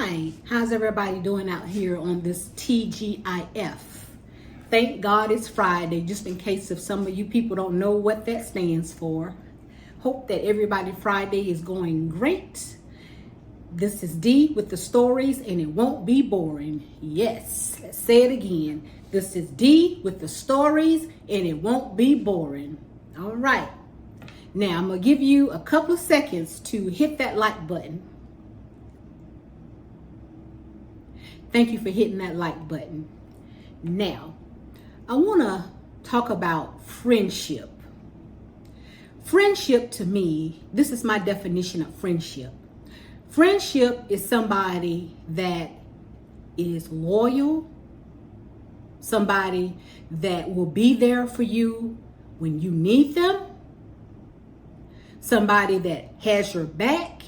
Hi, how's everybody doing out here on this TGIF? Thank God it's Friday, just in case if some of you people don't know what that stands for. Hope that everybody Friday is going great. This is D with the stories, and it won't be boring. Yes, let's say it again. This is D with the stories, and it won't be boring. All right. Now, I'm going to give you a couple of seconds to hit that like button. Thank you for hitting that like button. Now, I want to talk about friendship. Friendship to me, this is my definition of friendship. Friendship is somebody that is loyal, somebody that will be there for you when you need them, somebody that has your back,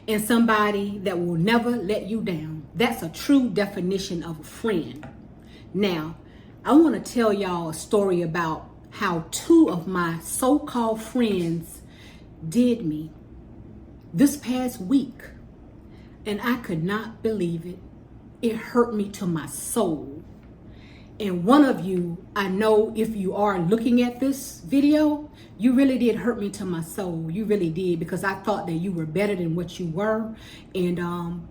and somebody that will never let you down. That's a true definition of a friend. Now, I want to tell y'all a story about how two of my so-called friends did me this past week. And I could not believe it. It hurt me to my soul. And one of you, I know if you are looking at this video, you really did hurt me to my soul. You really did, because I thought that you were better than what you were. And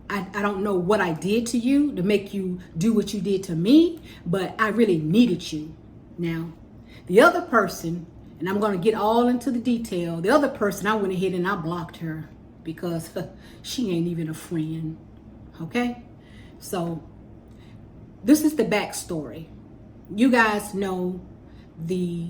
I don't know what I did to you to make you do what you did to me, but I really needed you. Now, the other person, and I'm going to get all into the detail, the other person, I went ahead and I blocked her because she ain't even a friend. Okay? So, this is the backstory. You guys know the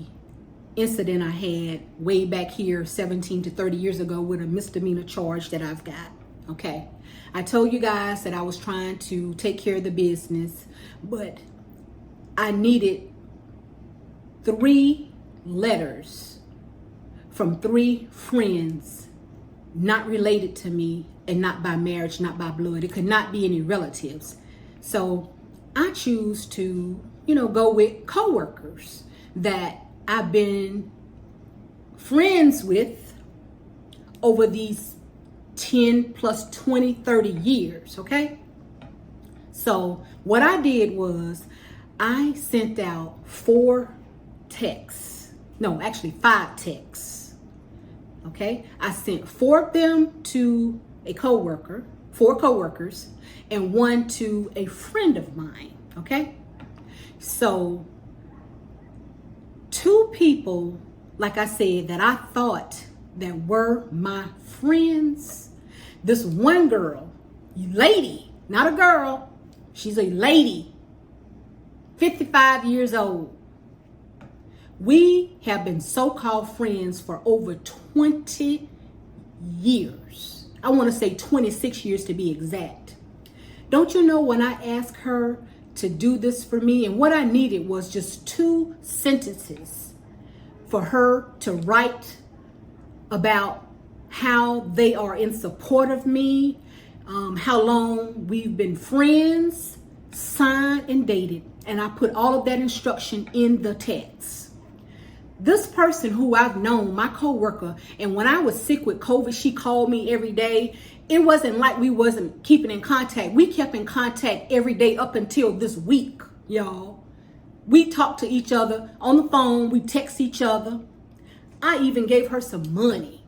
incident I had way back here 17 to 30 years ago with a misdemeanor charge that I've got. Okay. I told you guys that I was trying to take care of the business, but I needed 3 letters from 3 friends not related to me and not by marriage, not by blood. It could not be any relatives. So I choose to, go with coworkers that I've been friends with over these 10 plus 20, 30 years, okay? So what I did was I sent out 5 texts, okay? I sent 4 of them to a coworker, 4 coworkers, and 1 to a friend of mine, okay? So 2 people, like I said, that I thought that were my friends. This one girl, lady, not a girl, she's a lady, 55 years old. We have been so-called friends for over 20 years. I want to say 26 years to be exact. Don't you know, when I asked her to do this for me, and what I needed was just 2 sentences for her to write about how they are in support of me, how long we've been friends, signed and dated. And I put all of that instruction in the text. This person who I've known, my coworker, and when I was sick with COVID, she called me every day. It wasn't like we wasn't keeping in contact. We kept in contact every day up until this week, y'all. We talked to each other on the phone. We text each other. I even gave her some money.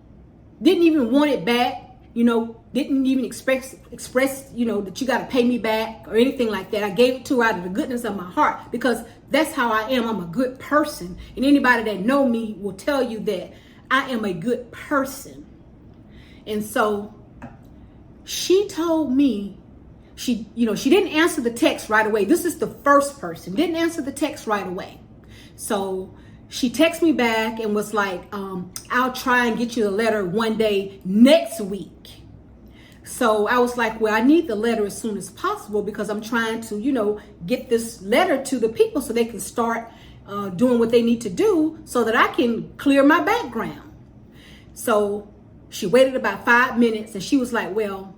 Didn't even want it back, didn't even express, that you got to pay me back or anything like that. I gave it to her out of the goodness of my heart, because that's how I am. I'm a good person. And anybody that know me will tell you that I am a good person. And so she told me, she didn't answer the text right away. This is the first person, didn't answer the text right away. So she texted me back and was like, I'll try and get you the letter one day next week. So I was like, well, I need the letter as soon as possible, because I'm trying to, get this letter to the people so they can start doing what they need to do so that I can clear my background. So she waited about 5 minutes and she was like, well,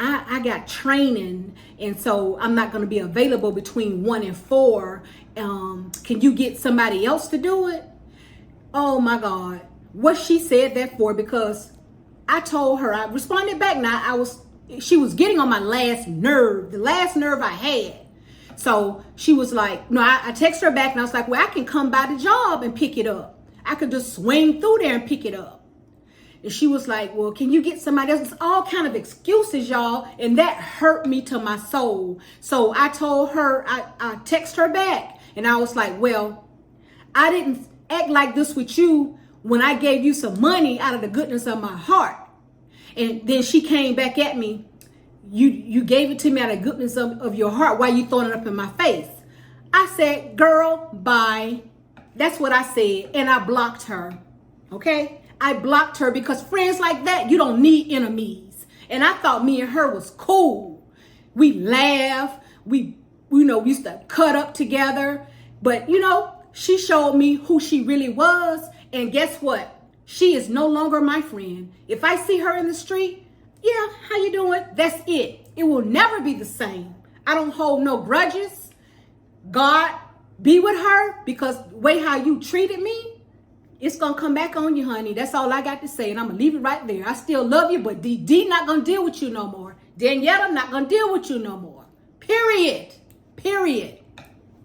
I got training, and so I'm not going to be available between 1 and 4. Can you get somebody else to do it? Oh my God. What she said that for, because I told her, I responded back. Now, she was getting on my last nerve, the last nerve I had. So she was like, no, I texted her back and I was like, well, I can come by the job and pick it up. I could just swing through there and pick it up. And she was like, well, can you get somebody else? It's all kind of excuses, y'all. And that hurt me to my soul. So I told her, I texted her back and I was like, well, I didn't act like this with you when I gave you some money out of the goodness of my heart. And then she came back at me. You gave it to me out of the goodness of your heart. Why you throwing it up in my face? I said, girl, bye. That's what I said. And I blocked her. Okay? I blocked her because friends like that, you don't need enemies. And I thought me and her was cool. We laugh. We used to cut up together. But, she showed me who she really was. And guess what? She is no longer my friend. If I see her in the street, yeah, how you doing? That's it. It will never be the same. I don't hold no grudges. God, be with her, because the way how you treated me, it's going to come back on you, honey. That's all I got to say. And I'm going to leave it right there. I still love you, but D not going to deal with you no more. Daniela not going to deal with you no more. Period.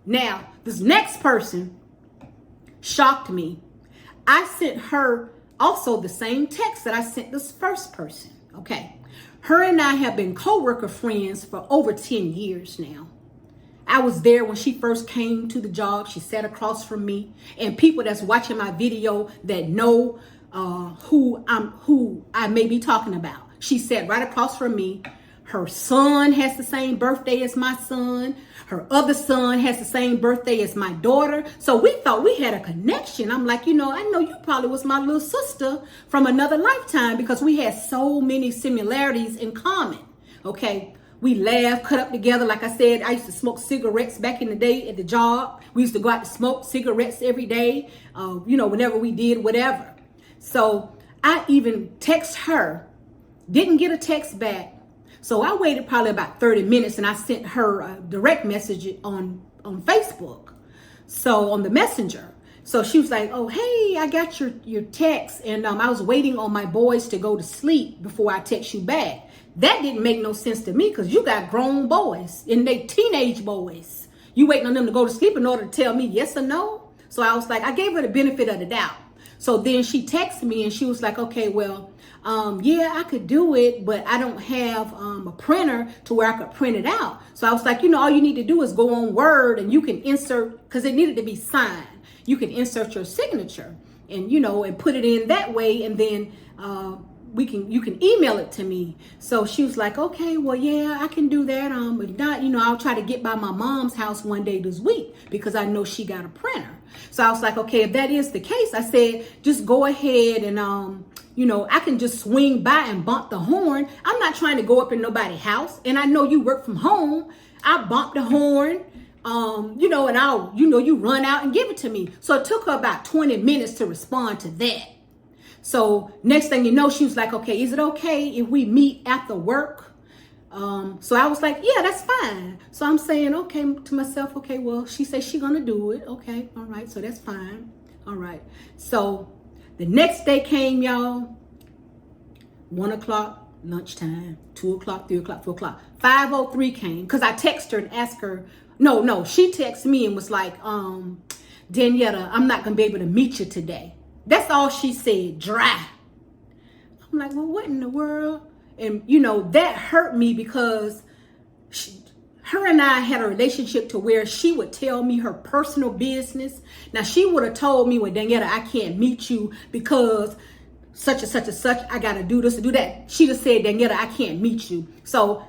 Now, this next person shocked me. I sent her also the same text that I sent this first person. Okay. Her and I have been co-worker friends for over 10 years now. I was there when she first came to the job. She sat across from me, and people that's watching my video that know who I may be talking about. She sat right across from me. Her son has the same birthday as my son. Her other son has the same birthday as my daughter. So we thought we had a connection. I'm like, I know you probably was my little sister from another lifetime, because we had so many similarities in common. Okay. We laughed, cut up together. Like I said, I used to smoke cigarettes back in the day at the job. We used to go out to smoke cigarettes every day, whenever we did whatever. So I even text her, didn't get a text back. So I waited probably about 30 minutes and I sent her a direct message on Facebook. So on the messenger. So she was like, oh, hey, I got your text. And I was waiting on my boys to go to sleep before I text you back. That didn't make no sense to me, because you got grown boys and they teenage boys. You waiting on them to go to sleep in order to tell me yes or no? So I was like, I gave her the benefit of the doubt. So then she texted me and she was like, okay, well, yeah, I could do it, but I don't have a printer to where I could print it out. So I was like, all you need to do is go on Word and you can insert, because it needed to be signed. You can insert your signature and, and put it in that way. And then you can email it to me. So she was like, okay, well, yeah, I can do that. If not, I'll try to get by my mom's house one day this week, because I know she got a printer. So I was like, okay, if that is the case, I said, just go ahead and, I can just swing by and bump the horn. I'm not trying to go up in nobody's house. And I know you work from home. I bump the horn, and I'll, you run out and give it to me. So it took her about 20 minutes to respond to that. So next thing you know, she was like, okay, is it okay if we meet after work? So I was like, yeah, that's fine. So I'm saying, okay, to myself, okay, well, she said she's going to do it. Okay. All right. So that's fine. All right. So the next day came, y'all. 1 o'clock, lunchtime, 2 o'clock, 3 o'clock, 4 o'clock, 5:03 came, because I texted her and asked her. No, she texted me and was like, Daniela, I'm not going to be able to meet you today. That's all she said, dry. I'm like, well, what in the world? And, that hurt me, because her and I had a relationship to where she would tell me her personal business. Now, she would have told me, well, Daniela, I can't meet you because such and such and such. I got to do this and do that. She just said, Daniela, I can't meet you. So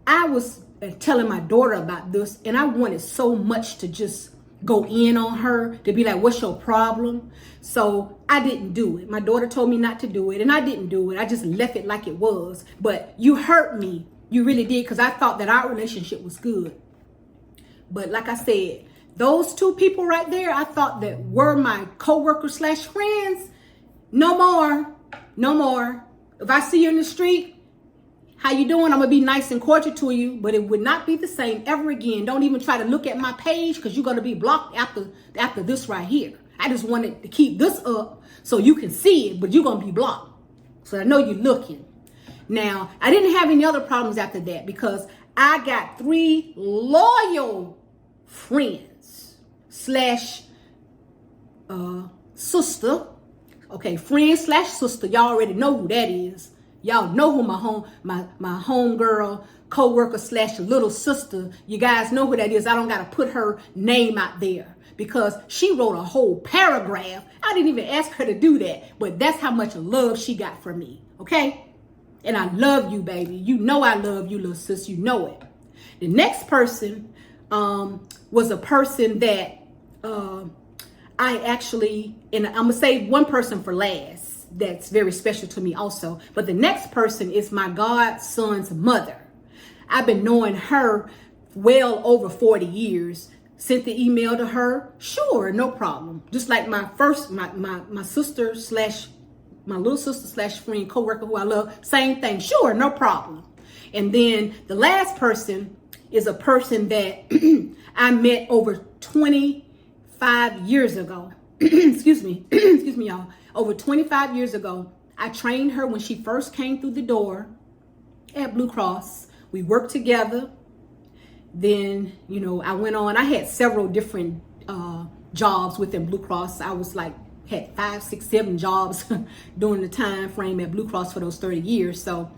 I was telling my daughter about this, and I wanted so much to just go in on her, to be like, what's your problem? So I didn't do it. My daughter told me not to do it, and I didn't do it. I just left it like it was. But you hurt me. You really did, because I thought that our relationship was good. But like I said, those two people right there, I thought that were my co-workers / friends. No more. No more. If I see you in the street, how you doing? I'm going to be nice and cordial to you, but it would not be the same ever again. Don't even try to look at my page, because you're going to be blocked after this right here. I just wanted to keep this up so you can see it, but you're going to be blocked. So I know you're looking. Now, I didn't have any other problems after that because I got 3 loyal friends slash sister. Okay, friend slash sister. Y'all already know who that is. Y'all know who my home girl, co-worker slash little sister. You guys know who that is. I don't got to put her name out there because she wrote a whole paragraph. I didn't even ask her to do that, but that's how much love she got from me. Okay? And I love you, baby. You know I love you, little sis. You know it. The next person was a person that I actually, and I'm going to save one person for last. That's very special to me also. But the next person is my godson's mother. I've been knowing her well over 40 years. Sent the email to her. Sure, no problem. Just like my sister slash my little sister slash friend, co-worker who I love, same thing. Sure, no problem. And then the last person is a person that I met over 25 years ago. Excuse me, y'all. Over 25 years ago, I trained her when she first came through the door at Blue Cross. We worked together. Then, I went on. I had several different jobs within Blue Cross. I was had 5, 6, 7 jobs during the time frame at Blue Cross for those 30 years. So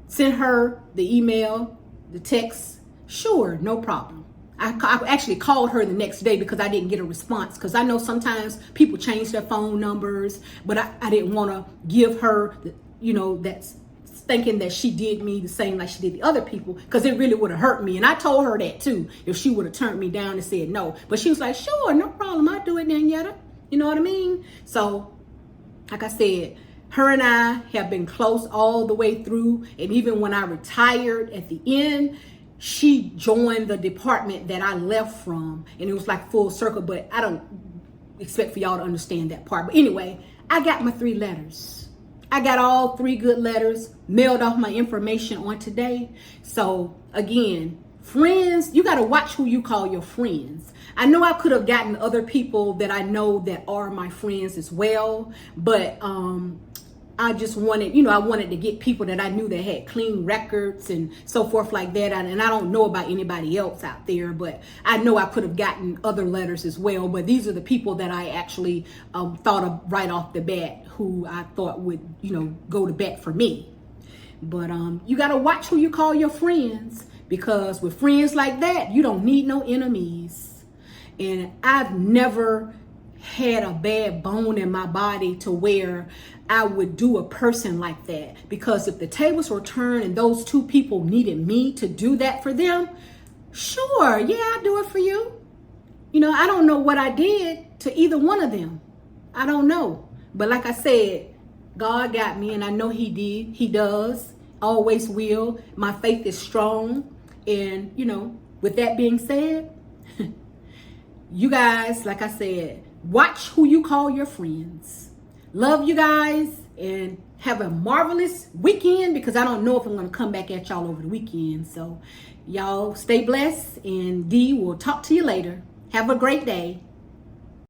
sent her the email, the text. Sure, no problem. I actually called her the next day because I didn't get a response, because I know sometimes people change their phone numbers, but I didn't want to give her, that's thinking that she did me the same like she did the other people, because it really would have hurt me. And I told her that too, if she would have turned me down and said no. But she was like, sure, no problem. I'll do it, Danietta. You know what I mean? So, like I said, her and I have been close all the way through. And even when I retired at the end, she joined the department that I left from. And it was like full circle, but I don't expect for y'all to understand that part. But anyway, I got my 3 letters. I got all 3 good letters, mailed off my information on today. So again, friends, you got to watch who you call your friends. I know I could have gotten other people that I know that are my friends as well, but I just wanted, I wanted to get people that I knew that had clean records and so forth like that. And I don't know about anybody else out there, but I know I could have gotten other letters as well. But these are the people that I actually thought of right off the bat, who I thought would, go to bat for me. But you got to watch who you call your friends, because with friends like that, you don't need no enemies. And I've never had a bad bone in my body to where I would do a person like that, because if the tables were turned and those 2 people needed me to do that for them, sure, yeah, I'll do it for you. I don't know what I did to either one of them. I don't know. But like I said, God got me, and I know he did. He does. Always will. My faith is strong. And, with that being said, you guys, like I said, watch who you call your friends. Love you guys, and have a marvelous weekend, because I don't know if I'm going to come back at y'all over the weekend. So y'all stay blessed, and D will talk to you later. Have a great day.